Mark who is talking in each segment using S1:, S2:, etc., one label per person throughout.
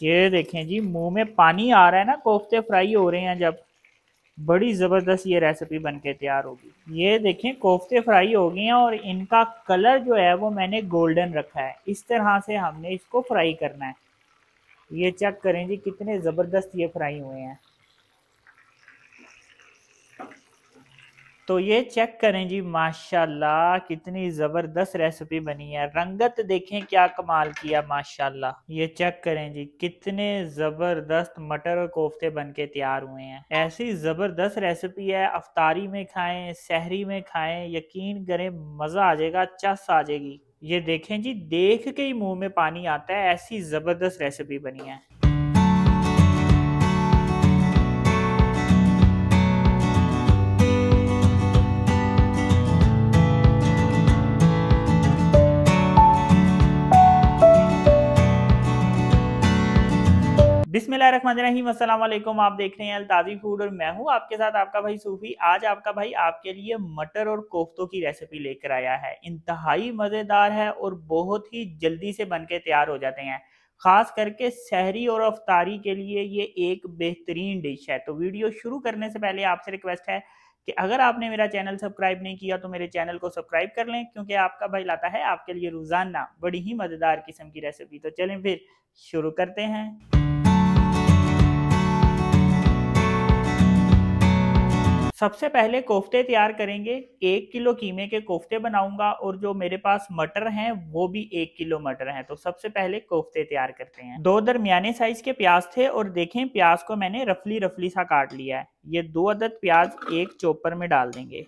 S1: ये देखें जी, मुंह में पानी आ रहा है ना, कोफ्ते फ्राई हो रहे हैं जब, बड़ी ज़बरदस्त ये रेसिपी बन के तैयार होगी। ये देखें कोफ्ते फ्राई हो गए हैं और इनका कलर जो है वो मैंने गोल्डन रखा है। इस तरह से हमने इसको फ्राई करना है। ये चेक करें जी कितने ज़बरदस्त ये फ्राई हुए हैं। तो ये चेक करें जी, माशाल्लाह कितनी ज़बरदस्त रेसिपी बनी है। रंगत देखें क्या कमाल किया माशाल्लाह। ये चेक करें जी कितने ज़बरदस्त मटर और कोफ्ते बन के तैयार हुए हैं। ऐसी ज़बरदस्त रेसिपी है, अफ्तारी में खाएं, सहरी में खाएं, यकीन करें मज़ा आ जाएगा, चस आ जाएगी। ये देखें जी, देख के ही मुंह में पानी आता है, ऐसी ज़बरदस्त रेसिपी बनी है। बिस्मिल्लाहिर्रहमानिर्रहीम, अस्सलाम वालेकुम। आप देख रहे हैं अल्ताज़ी फूड और मैं हूं आपके साथ आपका भाई सूफी। आज आपका भाई आपके लिए मटर और कोफ्तों की रेसिपी लेकर आया है। इंतहाई मज़ेदार है और बहुत ही जल्दी से बन के तैयार हो जाते हैं। ख़ास करके सहरी और अफ्तारी के लिए ये एक बेहतरीन डिश है। तो वीडियो शुरू करने से पहले आपसे रिक्वेस्ट है कि अगर आपने मेरा चैनल सब्सक्राइब नहीं किया तो मेरे चैनल को सब्सक्राइब कर लें, क्योंकि आपका भाई लाता है आपके लिए रोज़ाना बड़ी ही मज़ेदार किस्म की रेसिपी। तो चलें फिर शुरू करते हैं। सबसे पहले कोफ्ते तैयार करेंगे। 1 किलो कीमे के कोफ्ते बनाऊंगा और जो मेरे पास मटर हैं वो भी 1 किलो मटर हैं। तो सबसे पहले कोफ्ते तैयार करते हैं। 2 दरमियाने साइज के प्याज थे और देखें प्याज को मैंने रफली रफली सा काट लिया है। ये 2 अदद प्याज एक चॉपर में डाल देंगे।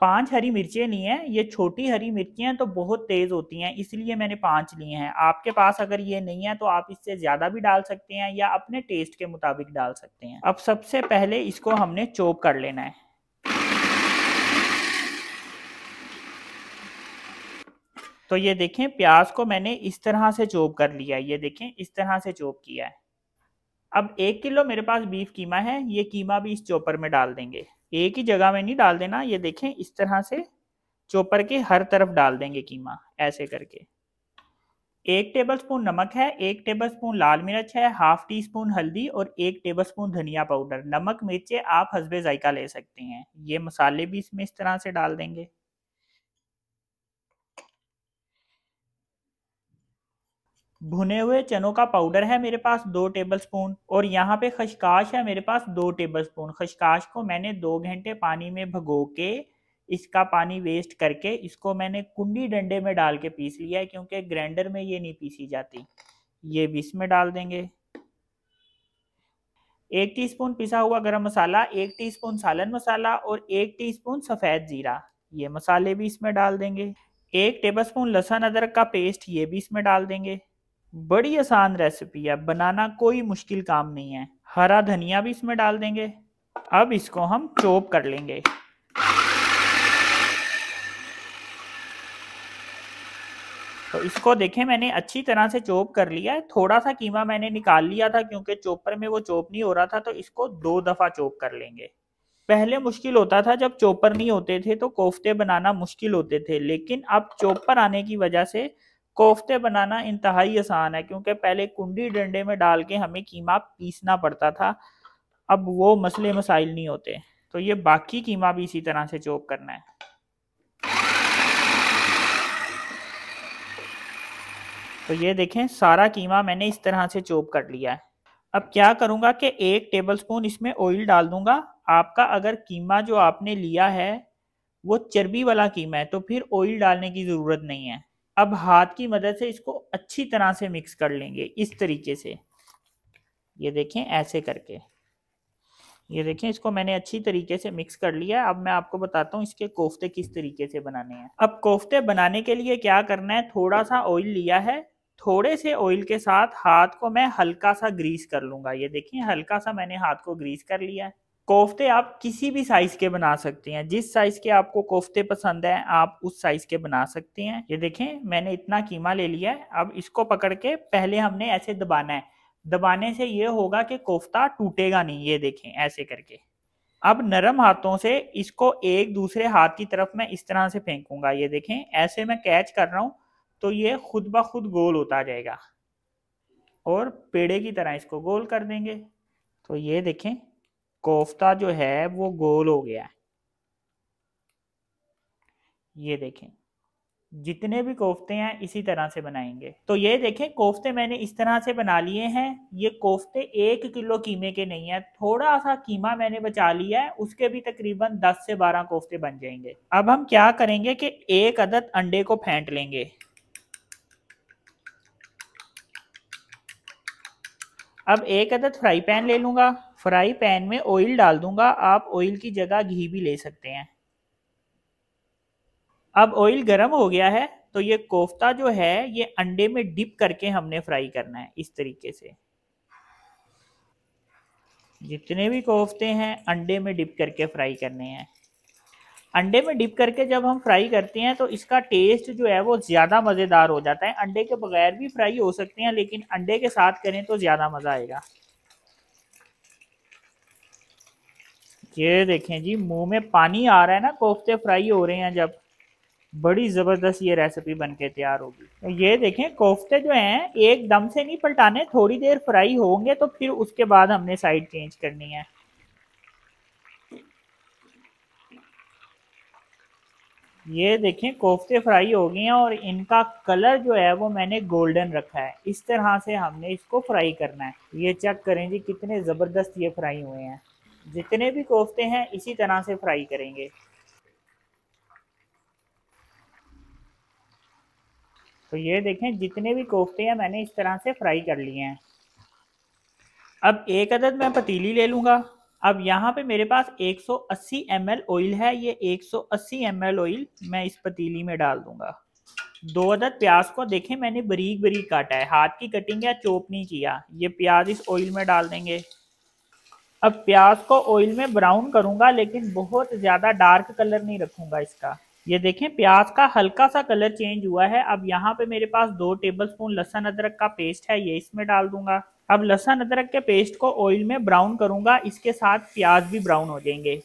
S1: 5 हरी मिर्चें ली हैं। ये छोटी हरी मिर्चियां तो बहुत तेज होती हैं, इसलिए मैंने 5 ली हैं। आपके पास अगर ये नहीं है तो आप इससे ज्यादा भी डाल सकते हैं या अपने टेस्ट के मुताबिक डाल सकते हैं। अब सबसे पहले इसको हमने चॉप कर लेना है। तो ये देखें प्याज को मैंने इस तरह से चॉप कर लिया है। ये देखें इस तरह से चॉप किया है। अब 1 किलो मेरे पास बीफ कीमा है, ये कीमा भी इस चॉपर में डाल देंगे। एक ही जगह में नहीं डाल देना, ये देखें इस तरह से चॉपर के हर तरफ डाल देंगे कीमा, ऐसे करके। 1 टेबलस्पून नमक है, 1 टेबलस्पून लाल मिर्च है, हाफ टी स्पून हल्दी और 1 टेबलस्पून धनिया पाउडर। नमक मिर्चे आप हस्बे जायका ले सकते हैं। ये मसाले भी इसमें इस तरह से डाल देंगे। भुने हुए चनों का पाउडर है मेरे पास 2 टेबलस्पून और यहाँ पे खशकाश है मेरे पास 2 टेबलस्पून। खशकाश को मैंने 2 घंटे पानी में भगो के इसका पानी वेस्ट करके इसको मैंने कुंडी डंडे में डाल के पीस लिया है, क्योंकि ग्राइंडर में ये नहीं पीसी जाती। ये भी इसमें डाल देंगे। 1 टीस्पून पिसा हुआ गरम मसाला, 1 टीस्पून सालन मसाला और 1 टीस्पून सफ़ेद जीरा, ये मसाले भी इसमें डाल देंगे। 1 टेबलस्पून लहसुन अदरक का पेस्ट, ये भी इसमें डाल देंगे। बड़ी आसान रेसिपी है, बनाना कोई मुश्किल काम नहीं है। हरा धनिया भी इसमें डाल देंगे। अब इसको हम चॉप कर लेंगे। तो इसको देखें मैंने अच्छी तरह से चॉप कर लिया है। थोड़ा सा कीमा मैंने निकाल लिया था क्योंकि चॉपर में वो चॉप नहीं हो रहा था, तो इसको 2 दफ़ा चॉप कर लेंगे। पहले मुश्किल होता था जब चॉपर नहीं होते थे, तो कोफ्ते बनाना मुश्किल होते थे, लेकिन अब चॉपर आने की वजह से कोफ्ते बनाना इंतहाई आसान है, क्योंकि पहले कुंडी डंडे में डाल के हमें कीमा पीसना पड़ता था। अब वो मसले मसाइल नहीं होते। तो ये बाकी कीमा भी इसी तरह से चॉप करना है। तो ये देखें सारा कीमा मैंने इस तरह से चॉप कर लिया है। अब क्या करूंगा कि 1 टेबलस्पून इसमें ऑयल डाल दूंगा। आपका अगर कीमा जो आपने लिया है वो चर्बी वाला कीमा है तो फिर ऑयल डालने की ज़रूरत नहीं है। अब हाथ की मदद से इसको अच्छी तरह से मिक्स कर लेंगे इस तरीके से। ये देखें ऐसे करके। ये देखें इसको मैंने अच्छी तरीके से मिक्स कर लिया है। अब मैं आपको बताता हूँ इसके कोफ्ते किस तरीके से बनाने हैं। अब कोफ्ते बनाने के लिए क्या करना है, थोड़ा सा ऑयल लिया है, थोड़े से ऑयल के साथ हाथ को मैं हल्का सा ग्रीस कर लूंगा। ये देखिए हल्का सा मैंने हाथ को ग्रीस कर लिया है। कोफ्ते आप किसी भी साइज के बना सकते हैं, जिस साइज के आपको कोफ्ते पसंद है आप उस साइज के बना सकते हैं। ये देखें मैंने इतना कीमा ले लिया है। अब इसको पकड़ के पहले हमने ऐसे दबाना है। दबाने से ये होगा कि कोफ्ता टूटेगा नहीं। ये देखें ऐसे करके। अब नरम हाथों से इसको एक दूसरे हाथ की तरफ मैं इस तरह से फेंकूंगा। ये देखें ऐसे मैं कैच कर रहा हूं तो ये खुद ब खुद गोल होता जाएगा। और पेड़े की तरह इसको गोल कर देंगे। तो ये देखें कोफ्ता जो है वो गोल हो गया है। ये देखें जितने भी कोफ्ते हैं इसी तरह से बनाएंगे। तो ये देखें कोफ्ते मैंने इस तरह से बना लिए हैं। ये कोफ्ते 1 किलो कीमे के नहीं है, थोड़ा सा कीमा मैंने बचा लिया है, उसके भी तकरीबन 10 से 12 कोफ्ते बन जाएंगे। अब हम क्या करेंगे कि एक अदद अंडे को फेंट लेंगे। अब एक अदद फ्राई पैन ले लूंगा। फ्राई पैन में ऑयल डाल दूंगा, आप ऑयल की जगह घी भी ले सकते हैं। अब ऑयल गर्म हो गया है तो ये कोफ्ता जो है ये अंडे में डिप करके हमने फ्राई करना है इस तरीके से। जितने भी कोफ्ते हैं अंडे में डिप करके फ्राई करने हैं। अंडे में डिप करके जब हम फ्राई करते हैं तो इसका टेस्ट जो है वो ज़्यादा मज़ेदार हो जाता है। अंडे के बगैर भी फ्राई हो सकते हैं लेकिन अंडे के साथ करें तो ज़्यादा मज़ा आएगा। ये देखें जी मुंह में पानी आ रहा है ना, कोफ्ते फ्राई हो रहे हैं जब, बड़ी ज़बरदस्त ये रेसिपी बन के तैयार होगी। तो ये देखें कोफ्ते जो हैं एकदम से नहीं पलटाने, थोड़ी देर फ्राई होंगे तो फिर उसके बाद हमने साइड चेंज करनी है। ये देखें कोफ्ते फ्राई हो गए हैं और इनका कलर जो है वो मैंने गोल्डन रखा है। इस तरह से हमने इसको फ्राई करना है। ये चेक करें जी कितने ज़बरदस्त ये फ्राई हुए हैं। जितने भी कोफ्ते हैं इसी तरह से फ्राई करेंगे। तो ये देखें जितने भी कोफ्ते हैं मैंने इस तरह से फ्राई कर लिए हैं। अब एक अदद मैं पतीली ले लूँगा। अब यहाँ पे मेरे पास 180 ml ऑयल है। ये 180 ml ऑयल मैं इस पतीली में डाल दूंगा। 2 अदद प्याज को देखें मैंने बारीक बारीक काटा है, हाथ की कटिंग या चॉप नहीं किया। ये प्याज इस ऑयल में डाल देंगे। अब प्याज को ऑयल में ब्राउन करूंगा लेकिन बहुत ज़्यादा डार्क कलर नहीं रखूंगा इसका। ये देखें प्याज का हल्का सा कलर चेंज हुआ है। अब यहाँ पे मेरे पास 2 टेबलस्पून लहसुन अदरक का पेस्ट है, ये इसमें डाल दूंगा। अब लहसुन अदरक के पेस्ट को ऑयल में ब्राउन करूंगा, इसके साथ प्याज भी ब्राउन हो जाएंगे।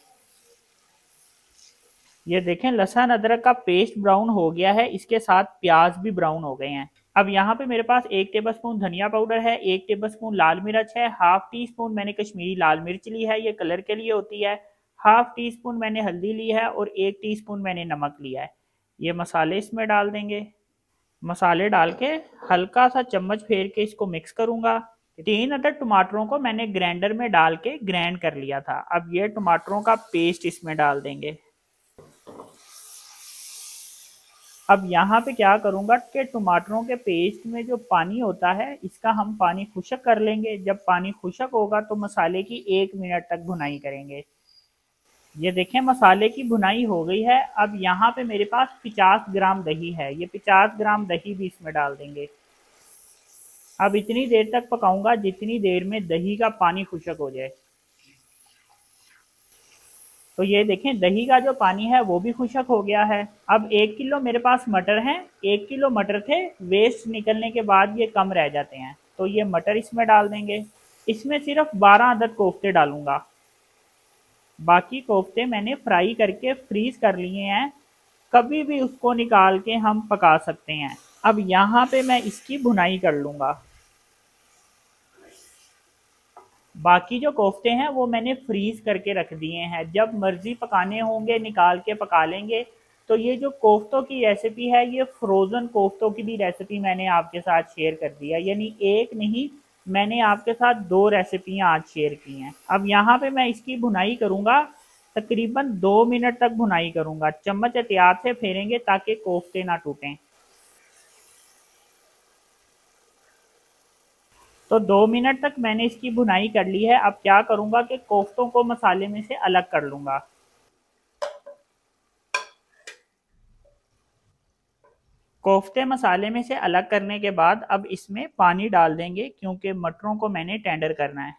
S1: ये देखें लहसुन अदरक का पेस्ट ब्राउन हो गया है, इसके साथ प्याज भी ब्राउन हो गए हैं। अब यहाँ पे मेरे पास 1 टेबलस्पून धनिया पाउडर है, 1 टेबलस्पून लाल मिर्च है, हाफ टी स्पून मैंने कश्मीरी लाल मिर्च ली है, ये कलर के लिए होती है, हाफ टी स्पून मैंने हल्दी ली है और 1 टीस्पून मैंने नमक लिया है। ये मसाले इसमें डाल देंगे। मसाले डाल के हल्का सा चम्मच फेर के इसको मिक्स करूंगा। 3 अदद टमाटरों को मैंने ग्राइंडर में डाल के ग्राइंड कर लिया था। अब ये टमाटरों का पेस्ट इसमें डाल देंगे। अब यहाँ पे क्या करूँगा कि टमाटरों के पेस्ट में जो पानी होता है इसका हम पानी खुश्क कर लेंगे। जब पानी खुश्क होगा तो मसाले की 1 मिनट तक भुनाई करेंगे। ये देखें मसाले की भुनाई हो गई है। अब यहाँ पे मेरे पास 50 ग्राम दही है, ये 50 ग्राम दही भी इसमें डाल देंगे। अब इतनी देर तक पकाऊंगा जितनी देर में दही का पानी खुश्क हो जाए। तो ये देखें दही का जो पानी है वो भी खुश्क हो गया है। अब 1 किलो मेरे पास मटर हैं, 1 किलो मटर थे, वेस्ट निकलने के बाद ये कम रह जाते हैं, तो ये मटर इसमें डाल देंगे। इसमें सिर्फ 12 अदद कोफ्ते डालूंगा, बाकी कोफ्ते मैंने फ्राई करके फ्रीज कर लिए हैं, कभी भी उसको निकाल के हम पका सकते हैं। अब यहाँ पे मैं इसकी भुनाई कर लूँगा। बाकी जो कोफ्ते हैं वो मैंने फ्रीज करके रख दिए हैं, जब मर्जी पकाने होंगे निकाल के पका लेंगे। तो ये जो कोफ्तों की रेसिपी है ये फ्रोज़न कोफ्तों की भी रेसिपी मैंने आपके साथ शेयर कर दिया, यानी एक नहीं मैंने आपके साथ 2 रेसिपियाँ आज शेयर की हैं। अब यहाँ पे मैं इसकी भुनाई करूँगा, तकरीबन 2 मिनट तक भुनाई करूँगा। चम्मच एहतियात से फेरेंगे ताकि कोफ्ते ना टूटें। तो 2 मिनट तक मैंने इसकी भुनाई कर ली है। अब क्या करूंगा कि कोफ्तों को मसाले में से अलग कर लूंगा। कोफ्ते मसाले में से अलग करने के बाद अब इसमें पानी डाल देंगे क्योंकि मटरों को मैंने टेंडर करना है।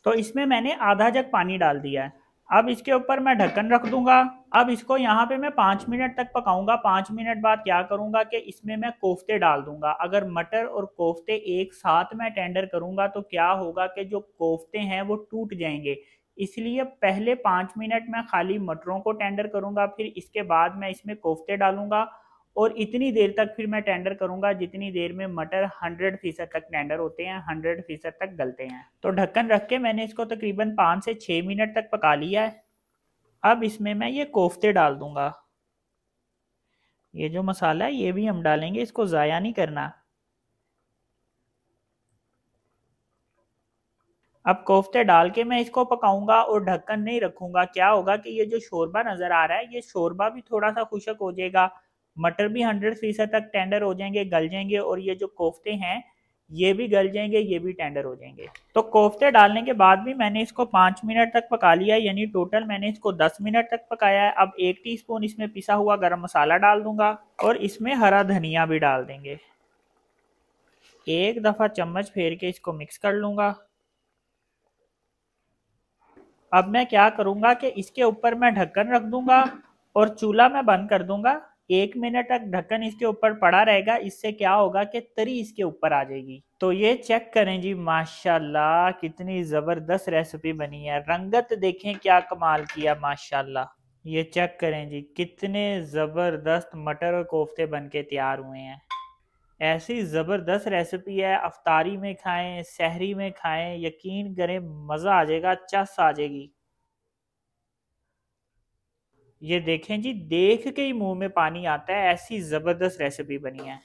S1: तो इसमें मैंने आधा जग पानी डाल दिया है। अब इसके ऊपर मैं ढक्कन रख दूंगा। अब इसको यहाँ पे मैं 5 मिनट तक पकाऊंगा। 5 मिनट बाद क्या करूंगा कि इसमें मैं कोफ्ते डाल दूंगा। अगर मटर और कोफ्ते एक साथ मैं टेंडर करूंगा तो क्या होगा कि जो कोफ्ते हैं वो टूट जाएंगे, इसलिए पहले 5 मिनट मैं खाली मटरों को टेंडर करूंगा, फिर इसके बाद मैं इसमें कोफ्ते डालूंगा और इतनी देर तक फिर मैं टेंडर करूंगा जितनी देर में मटर 100% तक टेंडर होते हैं, 100% तक गलते हैं। तो ढक्कन रख के मैंने इसको तकरीबन 5 से 6 मिनट तक पका लिया है। अब इसमें मैं ये कोफ्ते डाल दूंगा। ये जो मसाला है ये भी हम डालेंगे, इसको ज़ाया नहीं करना। अब कोफ्ते डाल के मैं इसको पकाऊंगा और ढक्कन नहीं रखूंगा। क्या होगा कि ये जो शोरबा नज़र आ रहा है, ये शोरबा भी थोड़ा सा खुशक हो जाएगा, मटर भी 100% तक टेंडर हो जाएंगे, गल जाएंगे, और ये जो कोफ्ते हैं ये भी गल जाएंगे, ये भी टेंडर हो जाएंगे। तो कोफ्ते डालने के बाद भी मैंने इसको 5 मिनट तक पका लिया, यानी टोटल मैंने इसको 10 मिनट तक पकाया है। अब 1 टीस्पून इसमें पिसा हुआ गरम मसाला डाल दूंगा और इसमें हरा धनिया भी डाल देंगे। एक दफ़ा चम्मच फेर के इसको मिक्स कर लूंगा। अब मैं क्या करूंगा कि इसके ऊपर मैं ढक्कन रख दूंगा और चूल्हा मैं बंद कर दूंगा। 1 मिनट तक ढक्कन इसके ऊपर पड़ा रहेगा। इससे क्या होगा कि तरी इसके ऊपर आ जाएगी। तो ये चेक करें जी, माशाल्लाह कितनी जबरदस्त रेसिपी बनी है। रंगत देखें क्या कमाल किया, माशाल्लाह। ये चेक करें जी, कितने जबरदस्त मटर और कोफ्ते बन के तैयार हुए हैं। ऐसी ज़बरदस्त रेसिपी है, अफ्तारी में खाएं, सहरी में खाएं, यकीन करें मज़ा आ जाएगा, चस आ जाएगी। ये देखें जी, देख के ही मुंह में पानी आता है, ऐसी ज़बरदस्त रेसिपी बनी है।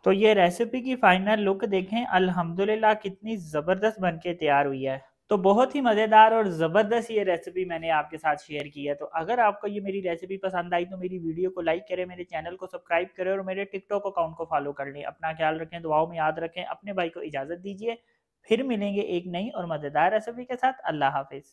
S1: तो ये रेसिपी की फाइनल लुक देखें, अल्हम्दुलिल्लाह कितनी ज़बरदस्त बन के तैयार हुई है। तो बहुत ही मज़ेदार और ज़बरदस्त ये रेसिपी मैंने आपके साथ शेयर की है। तो अगर आपको ये मेरी रेसिपी पसंद आई तो मेरी वीडियो को लाइक करें, मेरे चैनल को सब्सक्राइब करें और मेरे टिकटॉक अकाउंट को फॉलो कर लें। अपना ख्याल रखें, दुआओं में याद रखें। अपने भाई को इजाज़त दीजिए, फिर मिलेंगे एक नई और मज़ेदार रेसिपी के साथ। अल्लाह हाफिज़।